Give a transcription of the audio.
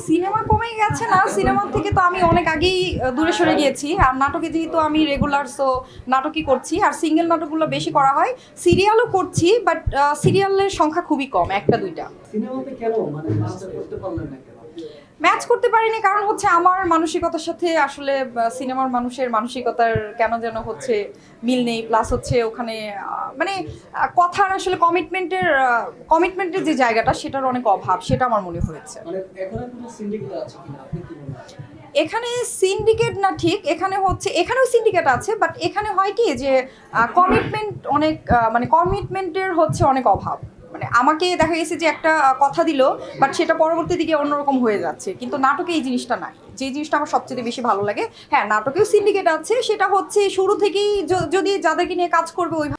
Cinema কমে গেছে না, সিনেমা থেকে তো আমি অনেক আগেই দূরে সরে গিয়েছি। আর নাটকে যেহেতু আমি রেগুলার, সো নাটকই করছি। আর সিঙ্গেল নাটকগুলো বেশি করা হয়। সিরিয়ালও করছি, বাট সিরিয়ালের সংখ্যা খুবই কম, একটা দুইটা। সিনেমাতে কেন মানে মাস্টার করতে পারলেন না কেন? ম্যাচ করতে পারিনি কারণ হচ্ছে আমার মানসিকতার সাথে আসলে সিনেমার মানুষের মানসিকতার কেন যেন হচ্ছে মিল নেই। প্লাস হচ্ছে ওখানে মানে কথার আসলে কমিটমেন্টের যে জায়গাটা সেটার অনেক অভাব, সেটা আমার মনে হয়েছে। মানে এখন আর কোনো সিন্ডিকেট আছে কিনা আপনি কি মনে হয়? এখানে সিন্ডিকেট না, ঠিক এখানে হচ্ছে, এখানেও সিন্ডিকেট আছে, বাট এখানে হয় কি যে কমিটমেন্ট অনেক মানে কমিটমেন্টের হচ্ছে অনেক অভাব। মানে আমাকে দেখা গেছে যে একটা কথা দিল, বাট সেটা পরবর্তী দিকে অন্যরকম হয়ে যাচ্ছে। কিন্তু নাটকে এই জিনিসটা নাই, যে জিনিসটা আমার সবচেয়ে বেশি ভালো লাগে। হ্যাঁ, নাটকেও সিন্ডিকেট আছে, সেটা হচ্ছে শুরু থেকেই যদি যাদেরকে নিয়ে কাজ করবে ওই